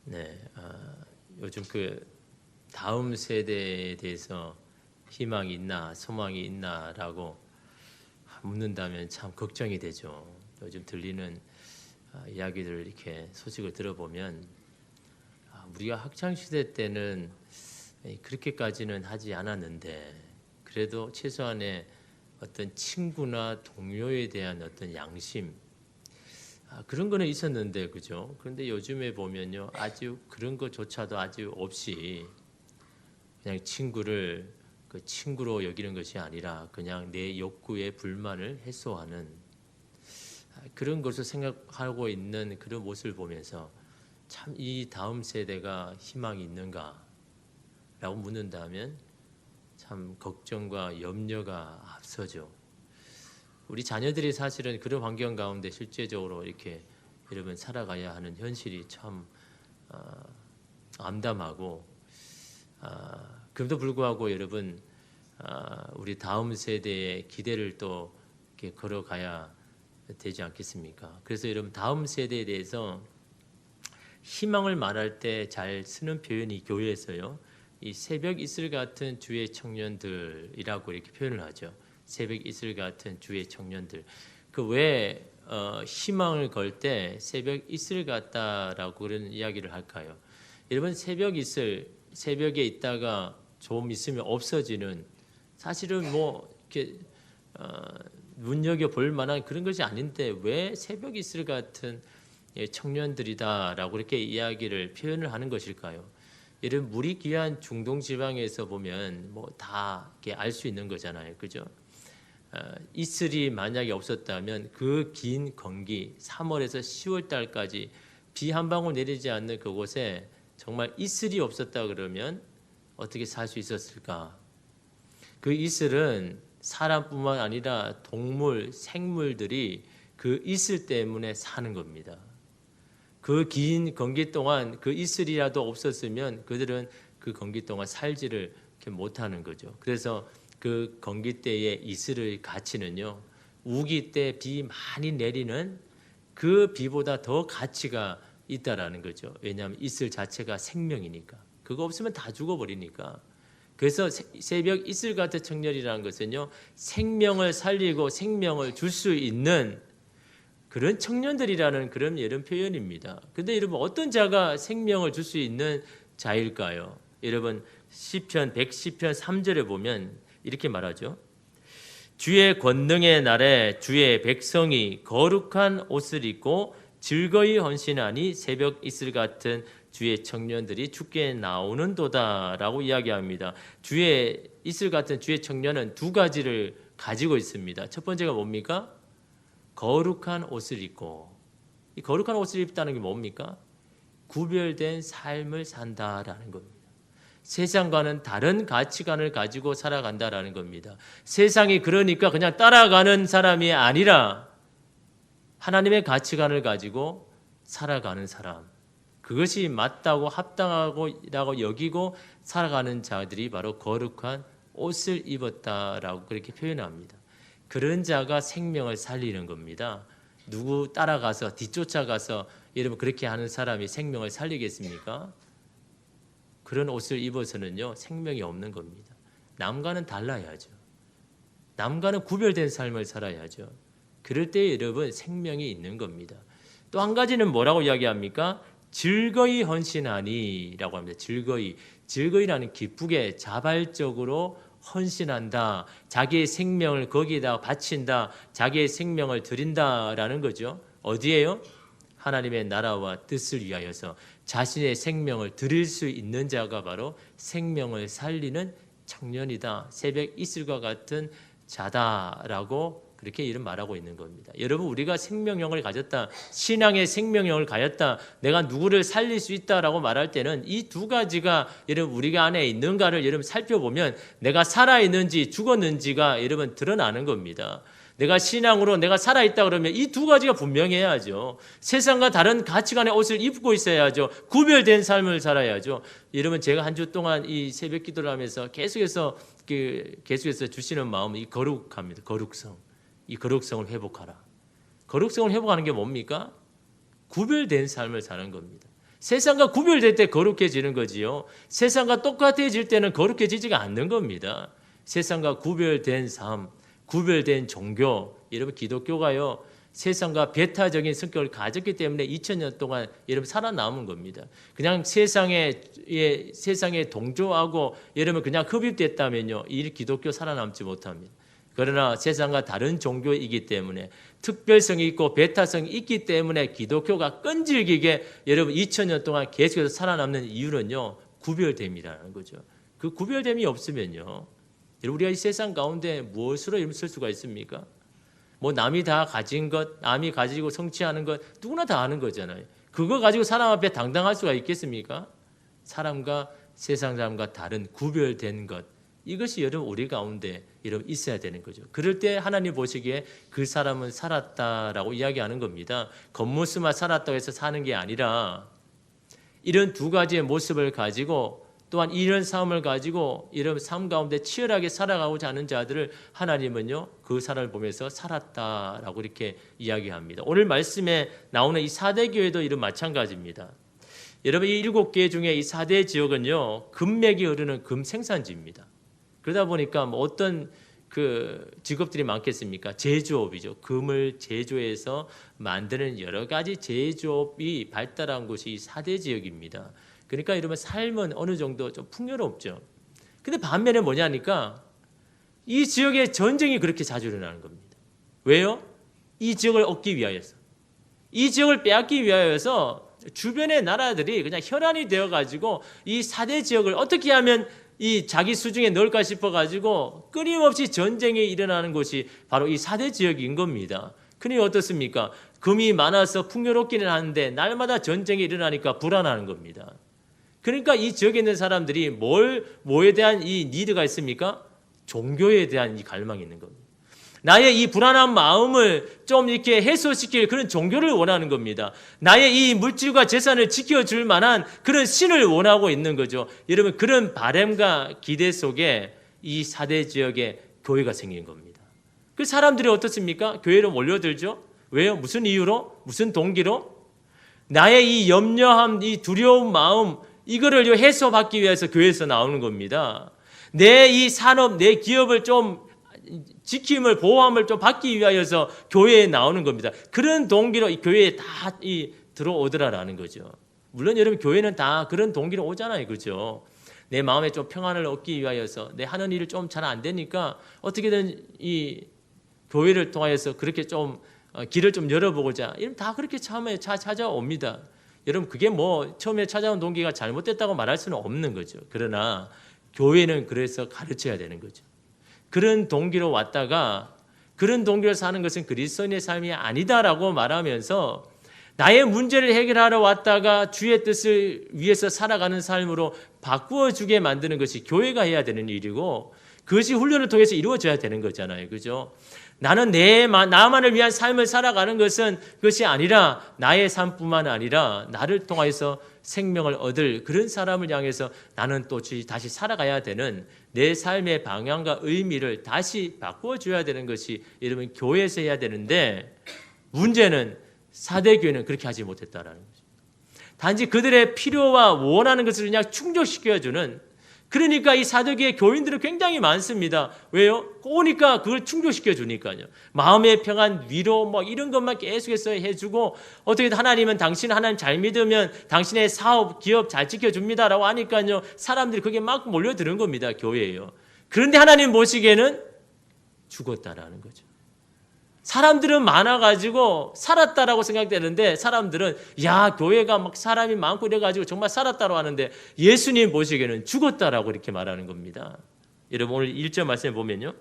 네, 요즘 그 다음 세대에 대해서 희망이 있나 소망이 있나라고 묻는다면 참 걱정이 되죠. 요즘 들리는 이야기들 이렇게 소식을 들어보면 우리가 학창 시대 때는 그렇게까지는 하지 않았는데 그래도 최소한의 어떤 친구나 동료에 대한 어떤 양심 그런 거는 있었는데 그죠? 그런데 요즘에 보면요 아주 그런 것조차도 아주 없이 그냥 친구를 그 친구로 여기는 것이 아니라 그냥 내 욕구의 불만을 해소하는 그런 것을 생각하고 있는 그런 모습을 보면서 참 이 다음 세대가 희망이 있는가라고 묻는다면 참 걱정과 염려가 앞서죠. 우리 자녀들이 사실은 그런 환경 가운데 실제적으로 이렇게 여러분 살아가야 하는 현실이 참 암담하고 그럼에도 불구하고 여러분 우리 다음 세대의 기대를 또 이렇게 걸어가야 되지 않겠습니까? 그래서 여러분 다음 세대에 대해서 희망을 말할 때 잘 쓰는 표현이 교회에서요. 이 새벽 이슬 같은 주의 청년들이라고 이렇게 표현을 하죠. 새벽 이슬 같은 주의 청년들. 그 왜 희망을 걸 때 새벽 이슬 같다라고 그런 이야기를 할까요? 여러분 새벽 이슬 새벽에 있다가 좀 있으면 없어지는 사실은 뭐 이렇게 눈여겨 볼 만한 그런 것이 아닌데 왜 새벽 이슬 같은 청년들이다라고 이렇게 이야기를 표현을 하는 것일까요? 이런 물이 귀한 중동 지방에서 보면 뭐 다 알 수 있는 거잖아요, 그죠? 이슬이 만약에 없었다면 그 긴 건기 3월에서 10월 달까지 비 한 방울 내리지 않는 그곳에 정말 이슬이 없었다 그러면 어떻게 살 수 있었을까? 그 이슬은 사람뿐만 아니라 동물, 생물들이 그 이슬 때문에 사는 겁니다. 그 긴 건기 동안 그 이슬이라도 없었으면 그들은 그 건기 동안 살지를 못하는 거죠. 그래서 그 건기 때의 이슬의 가치는요. 우기 때 비 많이 내리는 그 비보다 더 가치가 있다라는 거죠. 왜냐하면 이슬 자체가 생명이니까. 그거 없으면 다 죽어버리니까. 그래서 새벽 이슬 같은 청년이라는 것은요. 생명을 살리고 생명을 줄 수 있는 그런 청년들이라는 그런 이런 표현입니다. 근데 여러분 어떤 자가 생명을 줄 수 있는 자일까요? 여러분 시편 110편 3절에 보면 이렇게 말하죠. 주의 권능의 날에 주의 백성이 거룩한 옷을 입고 즐거이 헌신하니 새벽 이슬 같은 주의 청년들이 주께 나오는도다라고 이야기합니다. 주의 이슬 같은 주의 청년은 두 가지를 가지고 있습니다. 첫 번째가 뭡니까? 거룩한 옷을 입고 이 거룩한 옷을 입다는 게 뭡니까? 구별된 삶을 산다라는 겁니다. 세상과는 다른 가치관을 가지고 살아간다라는 겁니다. 세상이 그러니까 그냥 따라가는 사람이 아니라 하나님의 가치관을 가지고 살아가는 사람. 그것이 맞다고 합당하고 여기고 살아가는 자들이 바로 거룩한 옷을 입었다라고 그렇게 표현합니다. 그런 자가 생명을 살리는 겁니다. 누구 따라가서 뒤쫓아가서 여러분 그렇게 하는 사람이 생명을 살리겠습니까? 그런 옷을 입어서는요 생명이 없는 겁니다. 남과는 달라야죠. 남과는 구별된 삶을 살아야죠. 그럴 때 여러분 생명이 있는 겁니다. 또 한 가지는 뭐라고 이야기합니까? 즐거이 헌신하니라고 합니다. 즐거이라는 기쁘게 자발적으로 헌신한다. 자기의 생명을 거기에다 바친다. 자기의 생명을 드린다라는 거죠. 어디에요? 하나님의 나라와 뜻을 위하여서 자신의 생명을 드릴 수 있는 자가 바로 생명을 살리는 청년이다. 새벽 이슬과 같은 자다라고 그렇게 이름 말하고 있는 겁니다. 여러분 우리가 생명력을 가졌다. 신앙의 생명력을 가졌다. 내가 누구를 살릴 수 있다라고 말할 때는 이 두 가지가 여러분 우리가 안에 있는가를 여러분 살펴보면 내가 살아있는지 죽었는지가 여러분 드러나는 겁니다. 내가 신앙으로 내가 살아있다 그러면 이 두 가지가 분명해야죠. 세상과 다른 가치관의 옷을 입고 있어야죠. 구별된 삶을 살아야죠. 여러분 제가 한 주 동안 이 새벽 기도를 하면서 계속해서 주시는 마음은 이 거룩합니다. 거룩성. 이 거룩성을 회복하라. 거룩성을 회복하는 게 뭡니까? 구별된 삶을 사는 겁니다. 세상과 구별될 때 거룩해지는 거지요. 세상과 똑같아질 때는 거룩해지지가 않는 겁니다. 세상과 구별된 삶, 구별된 종교, 여러분 기독교가요. 세상과 배타적인 성격을 가졌기 때문에 2000년 동안 여러분 살아남은 겁니다. 그냥 세상에 동조하고 여러분 그냥 흡입됐다면요. 이 기독교 살아남지 못합니다. 그러나 세상과 다른 종교이기 때문에 특별성이 있고 배타성이 있기 때문에 기독교가 끈질기게 여러분 2000년 동안 계속해서 살아남는 이유는요. 구별됨이라는 거죠. 그 구별됨이 없으면요. 여러분 우리가 이 세상 가운데 무엇으로 일을 수가 있습니까? 뭐 남이 다 가진 것, 남이 가지고 성취하는 것 누구나 다 아는 거잖아요. 그거 가지고 사람 앞에 당당할 수가 있겠습니까? 사람과 세상 사람과 다른 구별된 것 이것이 여러분 우리 가운데 여러분 있어야 되는 거죠. 그럴 때 하나님 보시기에 그 사람은 살았다라고 이야기하는 겁니다. 겉모습만 살았다고 해서 사는 게 아니라 이런 두 가지의 모습을 가지고 또한 이런 삶을 가지고 이런 삶 가운데 치열하게 살아가고자 하는 자들을 하나님은요 그 사람을 보면서 살았다라고 이렇게 이야기합니다. 오늘 말씀에 나오는 이 4대 교회도 이런 마찬가지입니다. 여러분 이 7개 중에 이 4대 지역은요 금맥이 흐르는 금 생산지입니다. 그러다 보니까 뭐 어떤 그 직업들이 많겠습니까? 제조업이죠. 금을 제조해서 만드는 여러 가지 제조업이 발달한 곳이 이 4대 지역입니다. 그러니까 여러분 삶은 어느 정도 좀 풍요롭죠. 근데 반면에 뭐냐니까 이 지역에 전쟁이 그렇게 자주 일어나는 겁니다. 왜요? 이 지역을 얻기 위하여서. 이 지역을 빼앗기 위하여서 주변의 나라들이 그냥 혈안이 되어가지고 이 4대 지역을 어떻게 하면 이 자기 수중에 넣을까 싶어가지고 끊임없이 전쟁이 일어나는 곳이 바로 이 4대 지역인 겁니다. 그니 어떻습니까? 금이 많아서 풍요롭기는 하는데 날마다 전쟁이 일어나니까 불안한 겁니다. 그러니까 이 지역에 있는 사람들이 뭐에 대한 이 니드가 있습니까? 종교에 대한 이 갈망이 있는 겁니다. 나의 이 불안한 마음을 좀 이렇게 해소시킬 그런 종교를 원하는 겁니다. 나의 이 물질과 재산을 지켜줄 만한 그런 신을 원하고 있는 거죠. 여러분 그런 바람과 기대 속에 이 4대 지역에 교회가 생긴 겁니다. 그 사람들이 어떻습니까? 교회로 몰려들죠. 왜요? 무슨 이유로? 무슨 동기로? 나의 이 염려함, 이 두려운 마음 이거를 해소받기 위해서 교회에서 나오는 겁니다. 내 이 산업, 내 기업을 좀 지킴을, 보호함을 좀 받기 위하여서 교회에 나오는 겁니다. 그런 동기로 이 교회에 다 들어오더라라는 거죠. 물론 여러분 교회는 다 그런 동기로 오잖아요. 그죠? 내 마음에 좀 평안을 얻기 위하여서 내 하는 일이 좀 잘 안 되니까 어떻게든 이 교회를 통하여서 그렇게 좀 길을 좀 열어보고자 이런 다 그렇게 처음에 찾아옵니다. 여러분 그게 뭐 처음에 찾아온 동기가 잘못됐다고 말할 수는 없는 거죠. 그러나 교회는 그래서 가르쳐야 되는 거죠. 그런 동기로 왔다가 그런 동기로 사는 것은 그리스도인의 삶이 아니다라고 말하면서 나의 문제를 해결하러 왔다가 주의 뜻을 위해서 살아가는 삶으로 바꾸어주게 만드는 것이 교회가 해야 되는 일이고 그것이 훈련을 통해서 이루어져야 되는 거잖아요. 그죠? 나는 나만을 위한 삶을 살아가는 것은 그것이 아니라 나의 삶뿐만 아니라 나를 통해서 생명을 얻을 그런 사람을 향해서 나는 또 다시 살아가야 되는 내 삶의 방향과 의미를 다시 바꾸어줘야 되는 것이 여러분 교회에서 해야 되는데 문제는 4대 교회는 그렇게 하지 못했다라는 거죠. 단지 그들의 필요와 원하는 것을 그냥 충족시켜주는 그러니까 이 4대 교회 교인들은 굉장히 많습니다. 왜요? 오니까 그걸 충족시켜 주니까요. 마음의 평안, 위로 뭐 이런 것만 계속해서 해주고 어떻게 하나님은 당신 하나님 잘 믿으면 당신의 사업, 기업 잘 지켜줍니다라고 하니까요. 사람들이 그게 막 몰려드는 겁니다. 교회예요. 그런데 하나님 보시기에는 죽었다라는 거죠. 사람들은 많아가지고 살았다라고 생각되는데 사람들은 야 교회가 막 사람이 많고 이래가지고 정말 살았다고 하는데 예수님 보시기에는 죽었다라고 이렇게 말하는 겁니다. 여러분 오늘 1절 말씀에 보면요.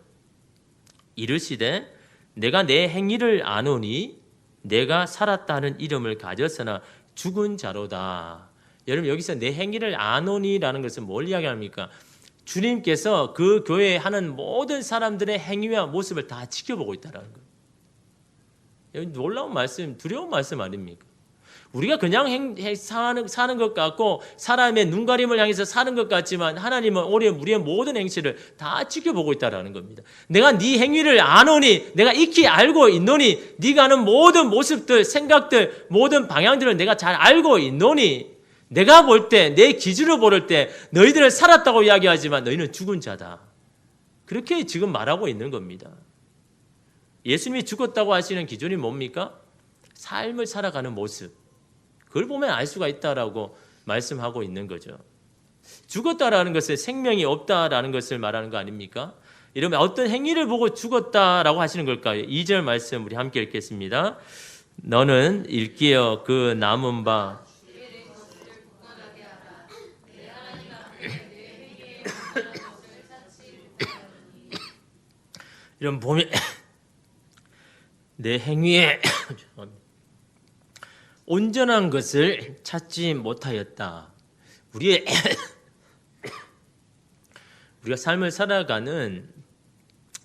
이르시되 내가 내 행위를 아노니 내가 살았다는 이름을 가졌으나 죽은 자로다. 여러분 여기서 내 행위를 아노니라는 것은 뭘 이야기합니까? 주님께서 그 교회에 하는 모든 사람들의 행위와 모습을 다 지켜보고 있다는 거예요. 놀라운 말씀, 두려운 말씀 아닙니까? 우리가 그냥 사는 것 같고 사람의 눈가림을 향해서 사는 것 같지만 하나님은 우리의 모든 행실을 다 지켜보고 있다는 겁니다. 내가 네 행위를 아노니 내가 익히 알고 있노니 네가 하는 모든 모습들, 생각들, 모든 방향들을 내가 잘 알고 있노니 내가 볼 때, 내 기준으로 볼 때 너희들은 살았다고 이야기하지만 너희는 죽은 자다. 그렇게 지금 말하고 있는 겁니다. 예수님이 죽었다고 하시는 기준이 뭡니까? 삶을 살아가는 모습. 그걸 보면 알 수가 있다라고 말씀하고 있는 거죠. 죽었다라는 것은 생명이 없다라는 것을 말하는 거 아닙니까? 이러면 어떤 행위를 보고 죽었다라고 하시는 걸까요? 2절 말씀 우리 함께 읽겠습니다. 너는 일깨어 그 남은 바 이런 보면 내 행위에 온전한 것을 찾지 못하였다. 우리가 삶을 살아가는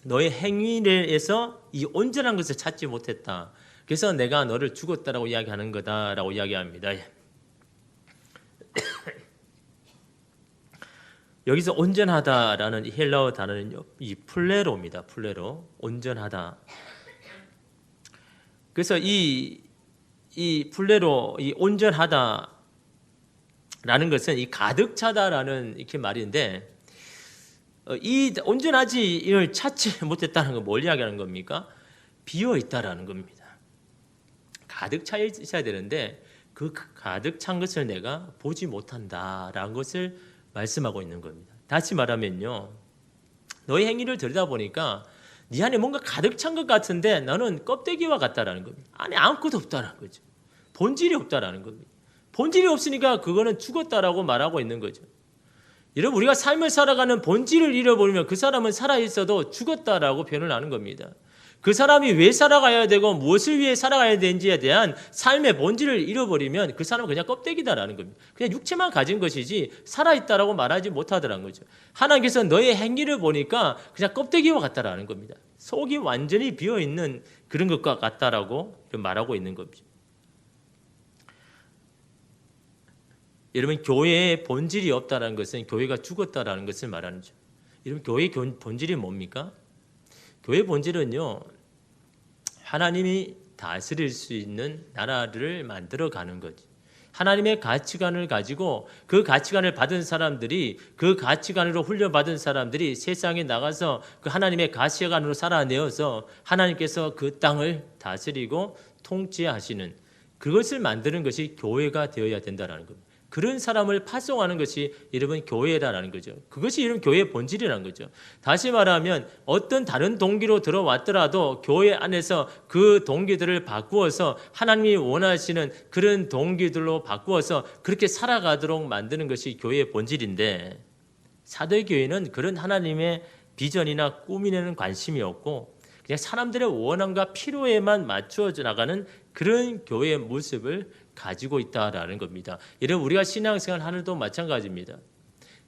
너의 행위에서 이 온전한 것을 찾지 못했다. 그래서 내가 너를 죽었다라고 이야기하는 거다라고 이야기합니다. 여기서 온전하다라는 이 헬라어 단어는요, 이 플레로입니다. 플레로, 온전하다. 그래서 이 플레로, 이 온전하다라는 것은 이 가득 차다라는 이렇게 말인데, 이 온전하지를 찾지 못했다는 건 뭘 이야기하는 겁니까? 비어 있다라는 겁니다. 가득 차 있어야 되는데 그 가득 찬 것을 내가 보지 못한다라는 것을 말씀하고 있는 겁니다. 다시 말하면요, 너의 행위를 들여다보니까 네 안에 뭔가 가득 찬 것 같은데 너는 껍데기와 같다라는 겁니다. 안에 아무것도 없다라는 거죠. 본질이 없다라는 겁니다. 본질이 없으니까 그거는 죽었다라고 말하고 있는 거죠. 여러분, 우리가 삶을 살아가는 본질을 잃어버리면 그 사람은 살아있어도 죽었다라고 표현을 하는 겁니다. 그 사람이 왜 살아가야 되고 무엇을 위해 살아가야 되는지에 대한 삶의 본질을 잃어버리면 그 사람은 그냥 껍데기다라는 겁니다. 그냥 육체만 가진 것이지 살아있다라고 말하지 못하더라는 거죠. 하나님께서 너의 행위를 보니까 그냥 껍데기와 같다라는 겁니다. 속이 완전히 비어있는 그런 것과 같다라고 말하고 있는 겁니다. 여러분, 교회의 본질이 없다는 것은 교회가 죽었다라는 것을 말하는 거죠. 여러분, 교회의 본질이 뭡니까? 교회의 본질은요, 하나님이 다스릴 수 있는 나라를 만들어가는 거지. 하나님의 가치관을 가지고 그 가치관을 받은 사람들이, 그 가치관으로 훈련받은 사람들이 세상에 나가서 그 하나님의 가치관으로 살아내어서 하나님께서 그 땅을 다스리고 통치하시는 그것을 만드는 것이 교회가 되어야 된다는 겁니다. 그런 사람을 파송하는 것이 여러분 교회라는 거죠. 그것이 여러분 교회의 본질이라는 거죠. 다시 말하면 어떤 다른 동기로 들어왔더라도 교회 안에서 그 동기들을 바꾸어서 하나님이 원하시는 그런 동기들로 바꾸어서 그렇게 살아가도록 만드는 것이 교회의 본질인데, 사도교회는 그런 하나님의 비전이나 꿈에는 관심이 없고 그냥 사람들의 원함과 필요에만 맞추어 나가는 그런 교회의 모습을 가지고 있다라는 겁니다. 여러분, 우리가 신앙생활 하늘도 마찬가지입니다.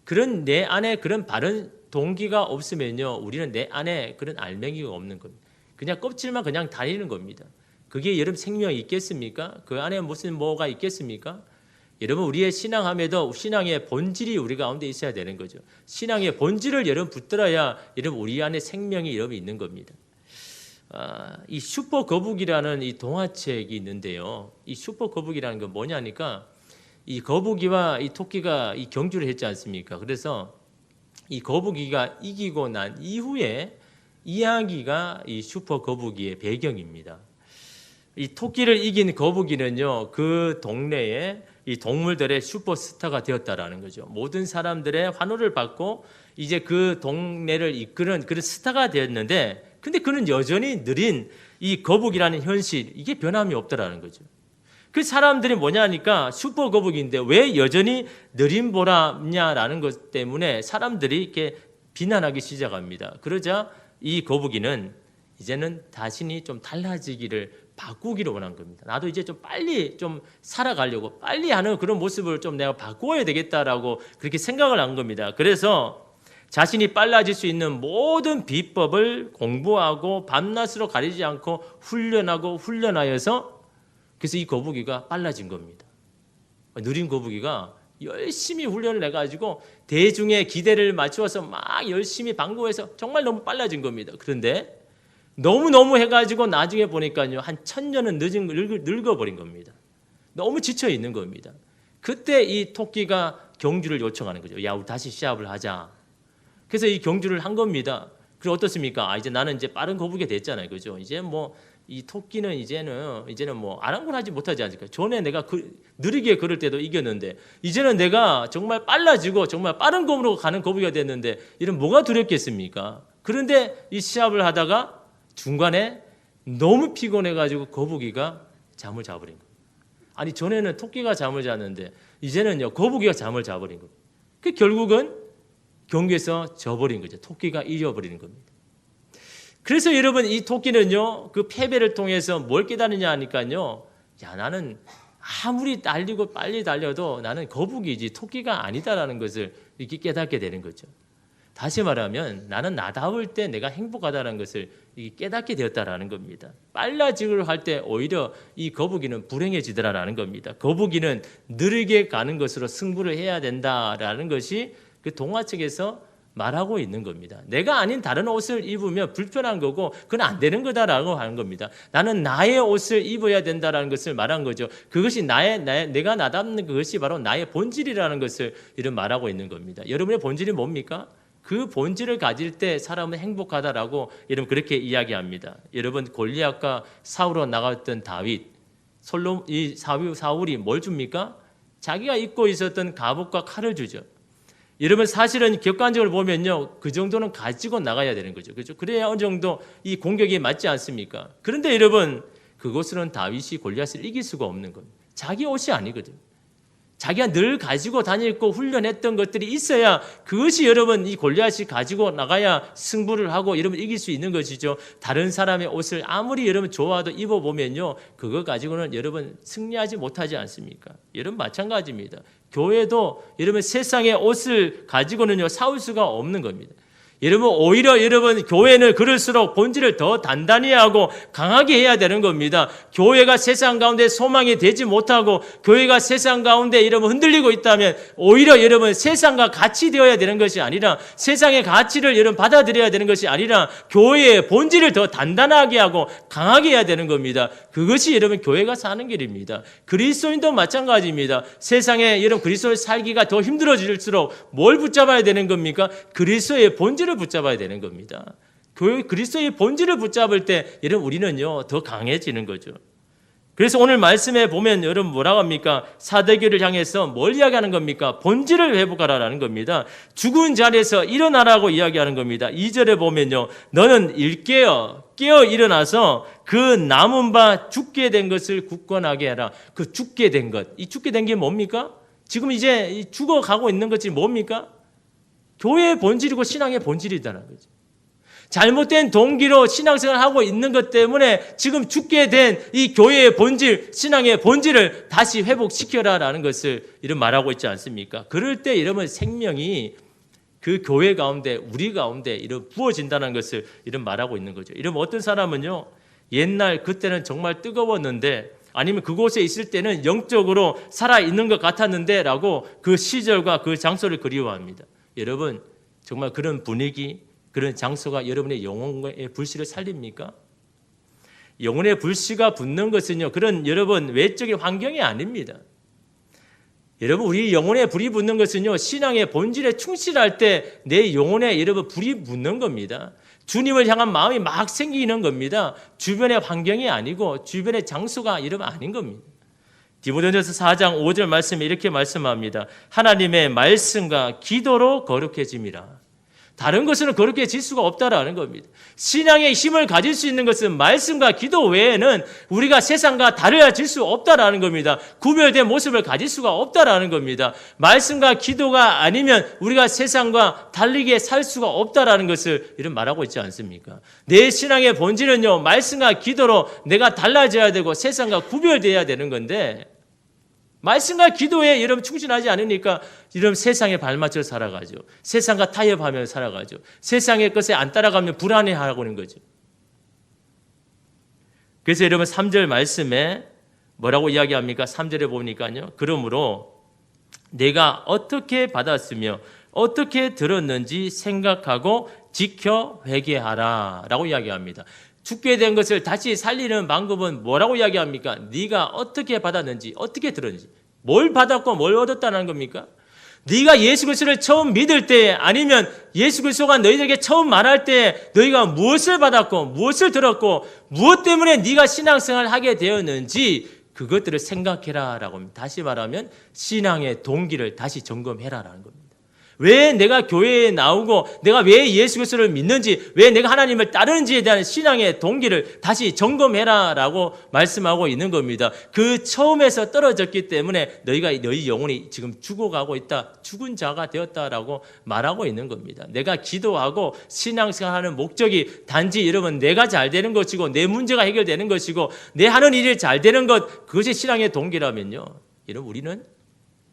그런 내 안에 그런 바른 동기가 없으면요, 우리는 내 안에 그런 알맹이가 없는 겁니다. 그냥 껍질만 그냥 다니는 겁니다. 그게 여러분 생명이 있겠습니까? 그 안에 무슨 뭐가 있겠습니까? 여러분, 우리의 신앙함에도 신앙의 본질이 우리 가운데 있어야 되는 거죠. 신앙의 본질을 여러분 붙들어야 여러분 우리 안에 생명이 여러분 있는 겁니다. 이 슈퍼 거북이라는 이 동화책이 있는데요. 이 슈퍼 거북이라는 건 뭐냐니까, 이 거북이와 이 토끼가 이 경주를 했지 않습니까? 그래서 이 거북이가 이기고 난 이후에 이야기가 이 슈퍼 거북이의 배경입니다. 이 토끼를 이긴 거북이는요, 그 동네에 이 동물들의 슈퍼스타가 되었다라는 거죠. 모든 사람들의 환호를 받고 이제 그 동네를 이끄는 그런 스타가 되었는데, 근데 그는 여전히 느린 이 거북이라는 현실, 이게 변함이 없더라는 거죠. 그 사람들이 뭐냐니까 슈퍼 거북인데 왜 여전히 느린 보람냐라는 것 때문에 사람들이 이렇게 비난하기 시작합니다. 그러자 이 거북이는 이제는 자신이 좀 달라지기를 바꾸기를 원한 겁니다. 나도 이제 좀 빨리 좀 살아가려고 빨리 하는 그런 모습을 좀 내가 바꾸어야 되겠다라고 그렇게 생각을 한 겁니다. 그래서 자신이 빨라질 수 있는 모든 비법을 공부하고 밤낮으로 가리지 않고 훈련하고 훈련하여서 그래서 이 거북이가 빨라진 겁니다. 느린 거북이가 열심히 훈련을 해가지고 대중의 기대를 맞추어서 막 열심히 방구해서 정말 너무 빨라진 겁니다. 그런데 너무 해가지고 나중에 보니까요, 한 1000년은 늙어버린 겁니다. 너무 지쳐 있는 겁니다. 그때 이 토끼가 경주를 요청하는 거죠. 야, 우리 다시 시합을 하자. 그래서 이 경주를 한 겁니다. 그리고 어떻습니까? 이제 나는 이제 빠른 거북이가 됐잖아요. 그죠? 이제 뭐 이 토끼는 이제는 뭐 아랑곳하지 못하지 않습니까? 전에 내가 느리게 걸을 때도 이겼는데 이제는 내가 정말 빨라지고 정말 빠른 걸음으로 가는 거북이가 됐는데 이런 뭐가 두렵겠습니까? 그런데 이 시합을 하다가 중간에 너무 피곤해가지고 거북이가 잠을 자버린 거예요. 아니 전에는 토끼가 잠을 잤는데 이제는요 거북이가 잠을 자버린 거예요. 그 결국은 경기에서 져버린 거죠. 토끼가 이겨버리는 겁니다. 그래서 여러분 이 토끼는요 그 패배를 통해서 뭘 깨달으냐 하니까요, 야 나는 아무리 달리고 빨리 달려도 나는 거북이지 토끼가 아니다라는 것을 이렇게 깨닫게 되는 거죠. 다시 말하면 나는 나다울 때 내가 행복하다는 것을 깨닫게 되었다라는 겁니다. 빨라지기로 할 때 오히려 이 거북이는 불행해지더라라는 겁니다. 거북이는 느리게 가는 것으로 승부를 해야 된다라는 것이 그 동화책에서 말하고 있는 겁니다. 내가 아닌 다른 옷을 입으면 불편한 거고 그건 안 되는 거다라고 하는 겁니다. 나는 나의 옷을 입어야 된다라는 것을 말한 거죠. 그것이 내가 나답는 그것이 바로 나의 본질이라는 것을 이런 말하고 있는 겁니다. 여러분의 본질이 뭡니까? 그 본질을 가질 때 사람은 행복하다라고 여러분 그렇게 이야기합니다. 여러분 골리앗과 싸우러 나갔던 다윗, 이 사울이 뭘 줍니까? 자기가 입고 있었던 갑옷과 칼을 주죠. 여러분 사실은 객관적으로 보면요 그 정도는 가지고 나가야 되는 거죠. 그렇죠? 그래야 어느 정도 이 공격이 맞지 않습니까? 그런데 여러분 그것으로는 다윗이 골리앗을 이길 수가 없는 겁니다. 자기 옷이 아니거든요. 자기가 늘 가지고 다녔고 훈련했던 것들이 있어야 그것이 여러분 이 골리앗이 가지고 나가야 승부를 하고 여러분 이길 수 있는 것이죠. 다른 사람의 옷을 아무리 여러분 좋아도 입어보면요 그거 가지고는 여러분 승리하지 못하지 않습니까? 여러분 마찬가지입니다. 교회도 여러분 세상의 옷을 가지고는요 싸울 수가 없는 겁니다. 여러분 오히려 여러분 교회는 그럴수록 본질을 더 단단히 하고 강하게 해야 되는 겁니다. 교회가 세상 가운데 소망이 되지 못하고 교회가 세상 가운데 여러분 흔들리고 있다면 오히려 여러분 세상과 같이 되어야 되는 것이 아니라 세상의 가치를 여러분 받아들여야 되는 것이 아니라 교회의 본질을 더 단단하게 하고 강하게 해야 되는 겁니다. 그것이 여러분 교회가 사는 길입니다. 그리스도인도 마찬가지입니다. 세상에 여러분 그리스도의 살기가 더 힘들어질수록 뭘 붙잡아야 되는 겁니까? 그리스도의 본질을 붙잡아야 되는 겁니다. 그리스도의 본질을 붙잡을 때 여러분 우리는요 더 강해지는 거죠. 그래서 오늘 말씀에 보면 여러분 뭐라고 합니까? 사대교를 향해서 뭘 이야기하는 겁니까? 본질을 회복하라는 겁니다. 죽은 자리에서 일어나라고 이야기하는 겁니다. 2절에 보면요 너는 깨어 일어나서 그 남은 바 죽게 된 것을 굳건하게 해라. 그 죽게 된 것, 이 죽게 된 게 뭡니까? 지금 이제 죽어가고 있는 것이 뭡니까? 교회의 본질이고 신앙의 본질이다는 거죠. 잘못된 동기로 신앙생활을 하고 있는 것 때문에 지금 죽게 된 이 교회의 본질, 신앙의 본질을 다시 회복시켜라라는 것을 이런 말하고 있지 않습니까? 그럴 때 이러면 생명이 그 교회 가운데, 우리 가운데 이런 부어진다는 것을 이런 말하고 있는 거죠. 이러면 어떤 사람은요, 옛날 그때는 정말 뜨거웠는데 아니면 그곳에 있을 때는 영적으로 살아있는 것 같았는데 라고 그 시절과 그 장소를 그리워합니다. 여러분 정말 그런 분위기, 그런 장소가 여러분의 영혼의 불씨를 살립니까? 영혼의 불씨가 붙는 것은요 그런 여러분 외적인 환경이 아닙니다. 여러분 우리 영혼에 불이 붙는 것은요 신앙의 본질에 충실할 때 내 영혼에 여러분 불이 붙는 겁니다. 주님을 향한 마음이 막 생기는 겁니다. 주변의 환경이 아니고 주변의 장소가 여러분 아닌 겁니다. 디모데전서 4장 5절 말씀에 이렇게 말씀합니다. 하나님의 말씀과 기도로 거룩해짐이라. 다른 것으로 거룩해질 수가 없다라는 겁니다. 신앙의 힘을 가질 수 있는 것은 말씀과 기도 외에는 우리가 세상과 달라질 수 없다라는 겁니다. 구별된 모습을 가질 수가 없다라는 겁니다. 말씀과 기도가 아니면 우리가 세상과 달리게 살 수가 없다라는 것을 이런 말하고 있지 않습니까? 내 신앙의 본질은요 말씀과 기도로 내가 달라져야 되고 세상과 구별돼야 되는 건데 말씀과 기도에 여러분 충실하지 않으니까 여러분 세상에 발맞춰 살아가죠. 세상과 타협하며 살아가죠. 세상의 것에 안 따라가면 불안해하고 있는 거죠. 그래서 여러분 3절 말씀에 뭐라고 이야기합니까? 3절에 보니까요. 그러므로 내가 어떻게 받았으며 어떻게 들었는지 생각하고 지켜 회개하라 라고 이야기합니다. 죽게 된 것을 다시 살리는 방법은 뭐라고 이야기합니까? 네가 어떻게 받았는지 어떻게 들었는지 뭘 받았고 뭘 얻었다는 겁니까? 네가 예수 그리스도를 처음 믿을 때 아니면 예수 그리스도가 너희들에게 처음 말할 때 너희가 무엇을 받았고 무엇을 들었고 무엇 때문에 네가 신앙생활을 하게 되었는지 그것들을 생각해라 라고 합니다. 다시 말하면 신앙의 동기를 다시 점검해라라는 겁니다. 왜 내가 교회에 나오고 내가 왜 예수 그리스도를 믿는지 왜 내가 하나님을 따르는지에 대한 신앙의 동기를 다시 점검해라 라고 말씀하고 있는 겁니다. 그 처음에서 떨어졌기 때문에 너희 영혼이 지금 죽어가고 있다. 죽은 자가 되었다라고 말하고 있는 겁니다. 내가 기도하고 신앙생활하는 목적이 단지 여러분 내가 잘 되는 것이고 내 문제가 해결되는 것이고 내 하는 일이 잘 되는 것 그것이 신앙의 동기라면요. 여러분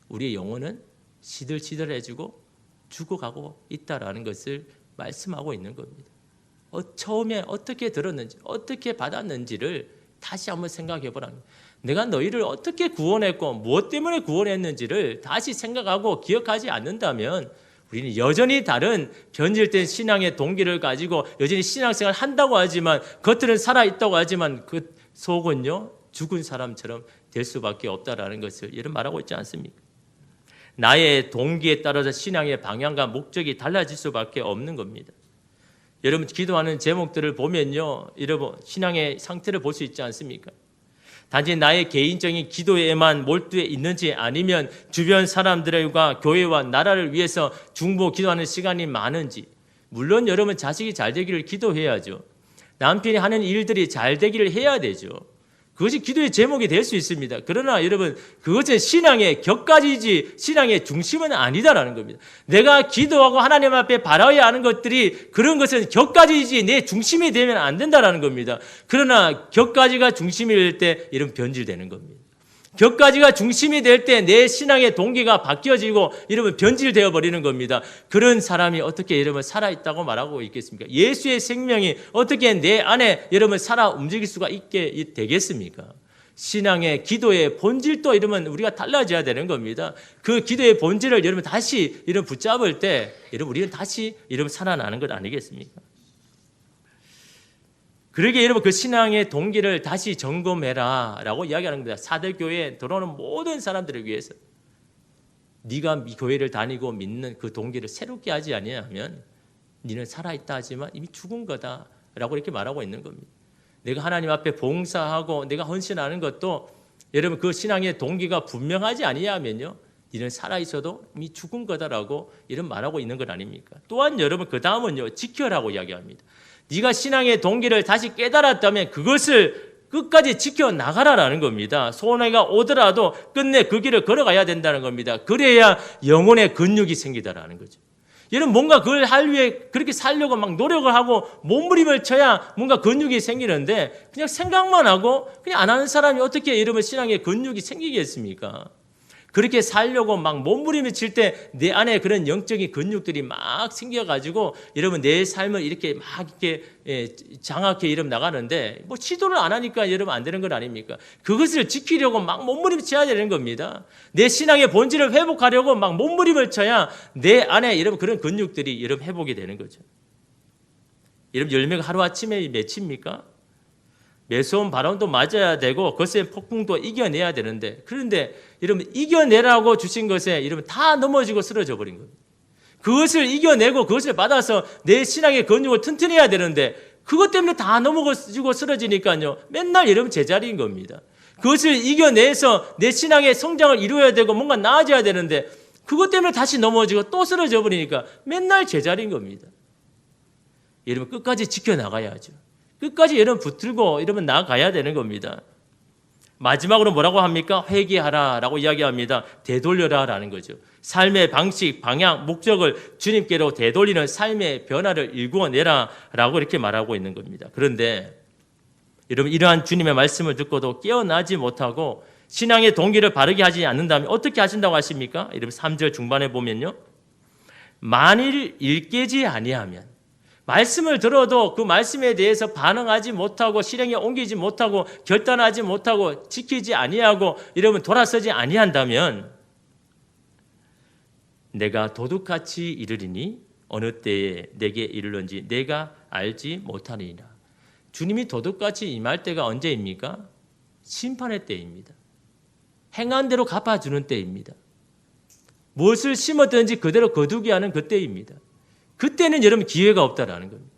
우리의 영혼은 시들시들해지고 죽어가고 있다라는 것을 말씀하고 있는 겁니다. 처음에 어떻게 들었는지 어떻게 받았는지를 다시 한번 생각해 보라는 거예요. 내가 너희를 어떻게 구원했고 무엇 때문에 구원했는지를 다시 생각하고 기억하지 않는다면 우리는 여전히 다른 변질된 신앙의 동기를 가지고 여전히 신앙생활을 한다고 하지만 겉으로는 살아있다고 하지만 그 속은요 죽은 사람처럼 될 수밖에 없다라는 것을 이런 말하고 있지 않습니까? 나의 동기에 따라서 신앙의 방향과 목적이 달라질 수밖에 없는 겁니다. 여러분 기도하는 제목들을 보면요, 여러분 신앙의 상태를 볼 수 있지 않습니까? 단지 나의 개인적인 기도에만 몰두해 있는지 아니면 주변 사람들과 교회와 나라를 위해서 중보 기도하는 시간이 많은지. 물론 여러분 자식이 잘 되기를 기도해야죠. 남편이 하는 일들이 잘 되기를 해야 되죠. 그것이 기도의 제목이 될 수 있습니다. 그러나 여러분 그것은 신앙의 격가지지 신앙의 중심은 아니다라는 겁니다. 내가 기도하고 하나님 앞에 바라야 하는 것들이 그런 것은 격가지지 내 중심이 되면 안 된다라는 겁니다. 그러나 격가지가 중심이 될 때 이런 변질되는 겁니다. 격가지가 중심이 될 때 내 신앙의 동기가 바뀌어지고 이러면 변질되어 버리는 겁니다. 그런 사람이 어떻게 여러분 살아있다고 말하고 있겠습니까? 예수의 생명이 어떻게 내 안에 여러분 살아 움직일 수가 있게 되겠습니까? 신앙의 기도의 본질도 이러면 우리가 달라져야 되는 겁니다. 그 기도의 본질을 여러분 다시 이런 붙잡을 때 여러분 우리는 다시 이러면 살아나는 것 아니겠습니까? 그러기에 여러분 그 신앙의 동기를 다시 점검해라 라고 이야기하는 겁니다. 사대교회에 들어오는 모든 사람들을 위해서 네가 교회를 다니고 믿는 그 동기를 새롭게 하지 아니하면 너는 살아있다 하지만 이미 죽은 거다 라고 이렇게 말하고 있는 겁니다. 내가 하나님 앞에 봉사하고 내가 헌신하는 것도 여러분 그 신앙의 동기가 분명하지 아니하면요 너는 살아있어도 이미 죽은 거다라고 이런 말하고 있는 것 아닙니까? 또한 여러분 그 다음은요 지켜라고 이야기합니다. 네가 신앙의 동기를 다시 깨달았다면 그것을 끝까지 지켜나가라라는 겁니다. 손해가 오더라도 끝내 그 길을 걸어가야 된다는 겁니다. 그래야 영혼의 근육이 생기다라는 거죠. 여러분 뭔가 그걸 할 위해 그렇게 살려고 막 노력을 하고 몸부림을 쳐야 뭔가 근육이 생기는데 그냥 생각만 하고 그냥 안 하는 사람이 어떻게 이러면 신앙의 근육이 생기겠습니까? 그렇게 살려고 막 몸부림을 칠 때 내 안에 그런 영적인 근육들이 막 생겨가지고 여러분 내 삶을 이렇게 막 이렇게 장악해 이러면 나가는데 뭐 시도를 안 하니까 여러분 안 되는 건 아닙니까? 그것을 지키려고 막 몸부림을 쳐야 되는 겁니다. 내 신앙의 본질을 회복하려고 막 몸부림을 쳐야 내 안에 여러분 그런 근육들이 여러분 회복이 되는 거죠. 여러분 열매가 하루아침에 맺힙니까? 매서운 바람도 맞아야 되고 거센 폭풍도 이겨내야 되는데 그런데 여러분 이겨내라고 주신 것에 여러분 다 넘어지고 쓰러져 버린 겁니다. 그것을 이겨내고 그것을 받아서 내 신앙의 근육을 튼튼해야 되는데 그것 때문에 다 넘어지고 쓰러지니까요 맨날 여러분 제자리인 겁니다. 그것을 이겨내서 내 신앙의 성장을 이루어야 되고 뭔가 나아져야 되는데 그것 때문에 다시 넘어지고 또 쓰러져 버리니까 맨날 제자리인 겁니다. 여러분 끝까지 지켜나가야죠. 끝까지 여러분 붙들고 이러면 나아가야 되는 겁니다. 마지막으로 뭐라고 합니까? 회개하라라고 이야기합니다. 되돌려라라는 거죠. 삶의 방식, 방향, 목적을 주님께로 되돌리는 삶의 변화를 일구어내라라고 이렇게 말하고 있는 겁니다. 그런데 여러분 이러한 주님의 말씀을 듣고도 깨어나지 못하고 신앙의 동기를 바르게 하지 않는다면 어떻게 하신다고 하십니까? 여러분 3절 중반에 보면요. 만일 일깨지 아니하면 말씀을 들어도 그 말씀에 대해서 반응하지 못하고 실행에 옮기지 못하고 결단하지 못하고 지키지 아니하고 이러면 돌아서지 아니한다면 내가 도둑같이 이르리니 어느 때에 내게 이르는지 내가 알지 못하리라. 주님이 도둑같이 임할 때가 언제입니까? 심판의 때입니다. 행한 대로 갚아주는 때입니다. 무엇을 심었든지 그대로 거두게 하는 그때입니다. 그때는 여러분 기회가 없다라는 겁니다.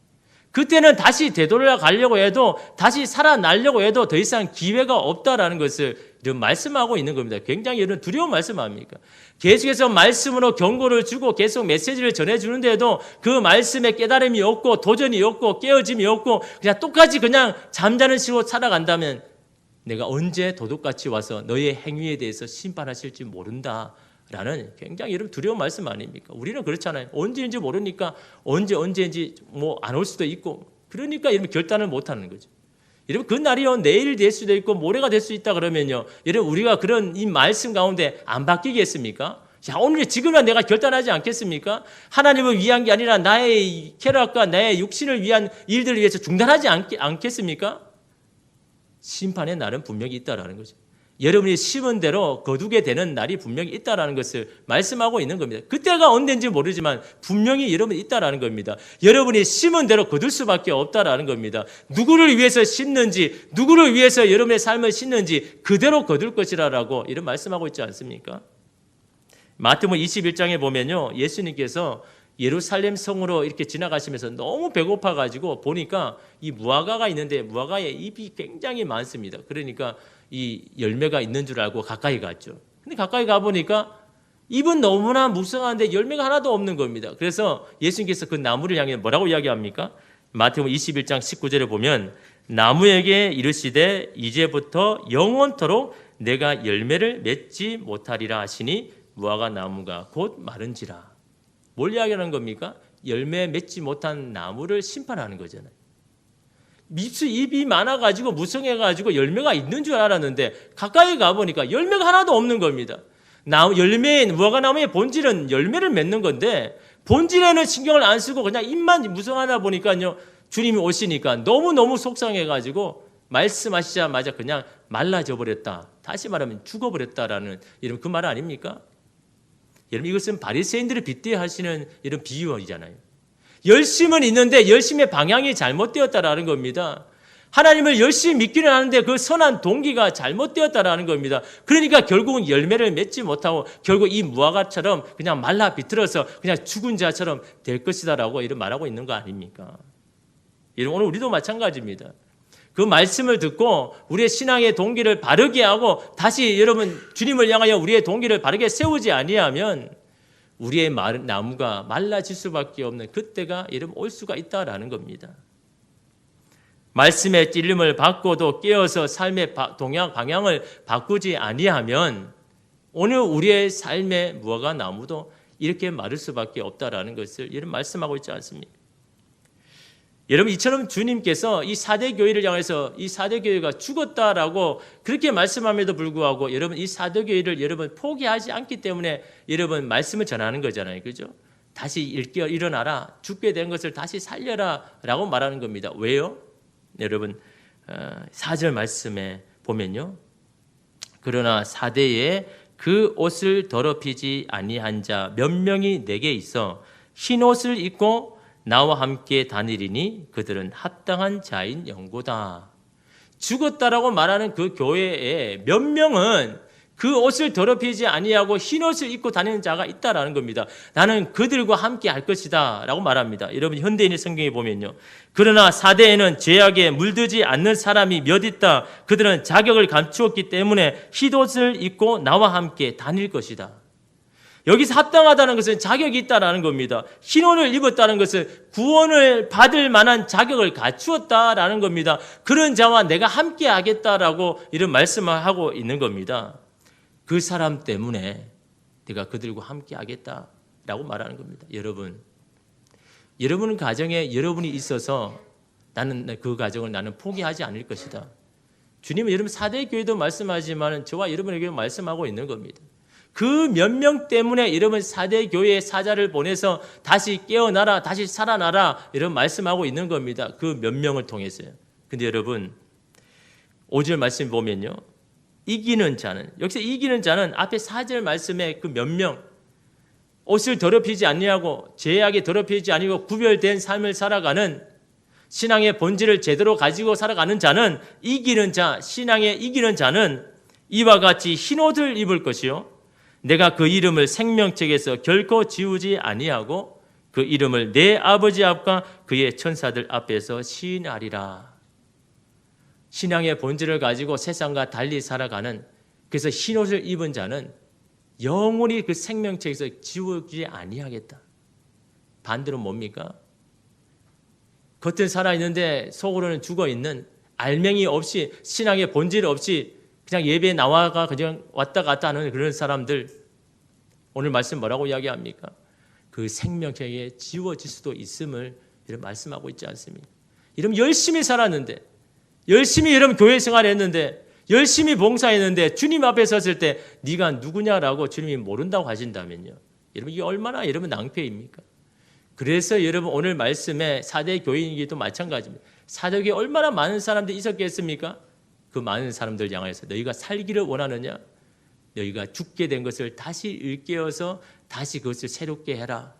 그때는 다시 되돌아가려고 해도 다시 살아나려고 해도 더 이상 기회가 없다라는 것을 이런 말씀하고 있는 겁니다. 굉장히 이런 두려운 말씀 아닙니까? 계속해서 말씀으로 경고를 주고 계속 메시지를 전해주는데도 그 말씀에 깨달음이 없고 도전이 없고 깨어짐이 없고 그냥 똑같이 그냥 잠자는 식으로 살아간다면 내가 언제 도둑같이 와서 너의 행위에 대해서 심판하실지 모른다라는 굉장히 여러분 두려운 말씀 아닙니까? 우리는 그렇잖아요. 언제인지 모르니까 언제인지 뭐 안 올 수도 있고 그러니까 여러분 결단을 못하는 거죠. 여러분 그 날이요 내일 될 수도 있고 모레가 될 수 있다 그러면요 여러분 우리가 그런 이 말씀 가운데 안 바뀌겠습니까? 자 오늘 지금은 내가 결단하지 않겠습니까? 하나님을 위한 게 아니라 나의 쾌락과 나의 육신을 위한 일들을 위해서 중단하지 않겠습니까? 심판의 날은 분명히 있다라는 거죠. 여러분이 심은 대로 거두게 되는 날이 분명히 있다라는 것을 말씀하고 있는 겁니다. 그때가 언제인지 모르지만 분명히 여러분이 있다라는 겁니다. 여러분이 심은 대로 거둘 수밖에 없다라는 겁니다. 누구를 위해서 심는지 누구를 위해서 여러분의 삶을 심는지 그대로 거둘 것이라고 이런 말씀하고 있지 않습니까? 마태복음 21장에 보면요 예수님께서 예루살렘 성으로 이렇게 지나가시면서 너무 배고파가지고 보니까 이 무화과가 있는데 무화과에 잎이 굉장히 많습니다. 그러니까 이 열매가 있는 줄 알고 가까이 갔죠. 근데 가까이 가보니까 잎은 너무나 무성한데 열매가 하나도 없는 겁니다. 그래서 예수님께서 그 나무를 향해 뭐라고 이야기합니까? 마태복음 21장 19절에 보면 나무에게 이르시되 이제부터 영원토록 내가 열매를 맺지 못하리라 하시니 무화과 나무가 곧 마른지라. 뭘 이야기하는 겁니까? 열매 맺지 못한 나무를 심판하는 거잖아요. 잎이 많아가지고 무성해가지고 열매가 있는 줄 알았는데 가까이 가보니까 열매가 하나도 없는 겁니다. 무화과 나무의 본질은 열매를 맺는 건데 본질에는 신경을 안 쓰고 그냥 잎만 무성하다 보니까요 주님이 오시니까 너무너무 속상해가지고 말씀하시자마자 그냥 말라져 버렸다. 다시 말하면 죽어버렸다라는 이런 그 말 아닙니까? 여러분 이것은 바리새인들을 빗대하시는 이런 비유이잖아요. 열심은 있는데 열심의 방향이 잘못되었다라는 겁니다. 하나님을 열심히 믿기는 하는데 그 선한 동기가 잘못되었다라는 겁니다. 그러니까 결국은 열매를 맺지 못하고 결국 이 무화과처럼 그냥 말라 비틀어서 그냥 죽은 자처럼 될 것이다라고 이런 말하고 있는 거 아닙니까? 오늘 우리도 마찬가지입니다. 그 말씀을 듣고 우리의 신앙의 동기를 바르게 하고 다시 여러분 주님을 향하여 우리의 동기를 바르게 세우지 아니하면 우리의 나무가 말라질 수밖에 없는 그때가 이름 올 수가 있다라는 겁니다. 말씀의 찔림을 받고도 깨어서 삶의 방향을 바꾸지 아니하면 오늘 우리의 삶의 무화과 나무도 이렇게 마를 수밖에 없다라는 것을 이런 말씀하고 있지 않습니까? 여러분 이처럼 주님께서 이 4대 교회를 향해서 이 4대 교회가 죽었다라고 그렇게 말씀함에도 불구하고 여러분 이 4대 교회를 여러분 포기하지 않기 때문에 여러분 말씀을 전하는 거잖아요. 그죠? 다시 일어나라. 죽게 된 것을 다시 살려라 라고 말하는 겁니다. 왜요? 여러분 4절 말씀에 보면요. 그러나 4대에 그 옷을 더럽히지 아니한 자 몇 명이 내게 있어 흰 옷을 입고 나와 함께 다니리니 그들은 합당한 자인 영고다. 죽었다라고 말하는 그 교회에 몇 명은 그 옷을 더럽히지 아니하고 흰 옷을 입고 다니는 자가 있다라는 겁니다. 나는 그들과 함께 할 것이다 라고 말합니다. 여러분 현대인의 성경에 보면요. 그러나 4대에는 죄악에 물들지 않는 사람이 몇 있다. 그들은 자격을 감추었기 때문에 흰 옷을 입고 나와 함께 다닐 것이다. 여기서 합당하다는 것은 자격이 있다라는 겁니다. 흰 옷을 입었다는 것은 구원을 받을 만한 자격을 갖추었다라는 겁니다. 그런 자와 내가 함께 하겠다라고 이런 말씀을 하고 있는 겁니다. 그 사람 때문에 내가 그들과 함께 하겠다라고 말하는 겁니다. 여러분 가정에 여러분이 있어서 나는 그 가정을 나는 포기하지 않을 것이다. 주님은 여러분 4대 교회도 말씀하지만 저와 여러분에게 말씀하고 있는 겁니다. 그 몇 명 때문에 여러분 4대 교회의 사자를 보내서 다시 깨어나라, 다시 살아나라 이런 말씀하고 있는 겁니다. 그 몇 명을 통해서요. 근데 여러분 5절 말씀 보면요. 이기는 자는, 여기서 이기는 자는 앞에 4절 말씀에 그 몇 명, 옷을 더럽히지 아니하고 죄악에 더럽히지 아니고 구별된 삶을 살아가는 신앙의 본질을 제대로 가지고 살아가는 자는 이기는 자, 신앙에 이기는 자는 이와 같이 흰 옷을 입을 것이요 내가 그 이름을 생명책에서 결코 지우지 아니하고 그 이름을 내 아버지 앞과 그의 천사들 앞에서 시인하리라. 신앙의 본질을 가지고 세상과 달리 살아가는, 그래서 흰 옷을 입은 자는 영원히 그 생명책에서 지우지 아니하겠다. 반대로 뭡니까? 겉은 살아있는데 속으로는 죽어있는, 알맹이 없이, 신앙의 본질 없이 그냥 예배에 나와가 그냥 왔다 갔다 하는 그런 사람들, 오늘 말씀 뭐라고 이야기합니까? 그 생명책에 지워질 수도 있음을 이런 말씀하고 있지 않습니까? 이러면 열심히 살았는데, 열심히 여러분 교회 생활했는데, 열심히 봉사했는데 주님 앞에 섰을 때 네가 누구냐라고 주님이 모른다고 하신다면요, 여러분 이게 얼마나 여러분 낭패입니까? 그래서 여러분 오늘 말씀에 사대 교인이기도 마찬가지입니다. 사대교에 얼마나 많은 사람들이 있었겠습니까? 그 많은 사람들 향해서 너희가 살기를 원하느냐? 너희가 죽게 된 것을 다시 일깨워서 다시 그것을 새롭게 해라.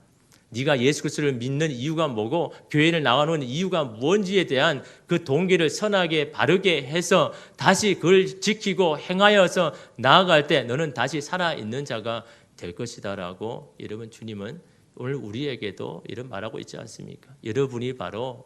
네가 예수 그리스도를 믿는 이유가 뭐고 교회를 나가는 이유가 뭔지에 대한 그 동기를 선하게 바르게 해서 다시 그걸 지키고 행하여서 나아갈 때 너는 다시 살아있는 자가 될 것이다라고 여러분 주님은 오늘 우리에게도 이런 말하고 있지 않습니까? 여러분이 바로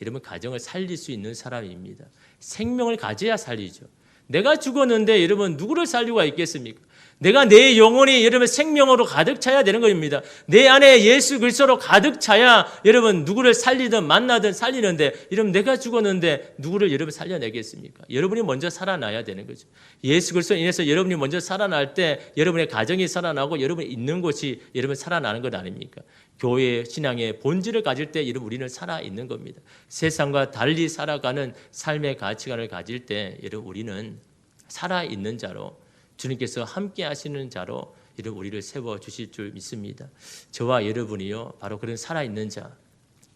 여러분 가정을 살릴 수 있는 사람입니다. 생명을 가져야 살리죠. 내가 죽었는데 여러분 누구를 살리고 있겠습니까? 내가 내 영혼이 여러분 생명으로 가득 차야 되는 것입니다. 내 안에 예수 그리스도로 가득 차야 여러분 누구를 살리든 만나든 살리는데, 여러분 내가 죽었는데 누구를 여러분 살려내겠습니까? 여러분이 먼저 살아나야 되는 거죠. 예수 그리스도로 인해서 여러분이 먼저 살아날 때 여러분의 가정이 살아나고 여러분이 있는 곳이 여러분 살아나는 것 아닙니까? 교회 신앙의 본질을 가질 때 여러분 우리는 살아있는 겁니다. 세상과 달리 살아가는 삶의 가치관을 가질 때 여러분 우리는 살아있는 자로, 주님께서 함께 하시는 자로 이런 우리를 세워주실 줄 믿습니다. 저와 여러분이요 바로 그런 살아있는 자,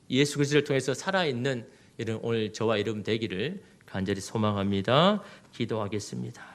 예수 그리스도를 통해서 살아있는 이런 오늘 저와 여러분 되기를 간절히 소망합니다. 기도하겠습니다.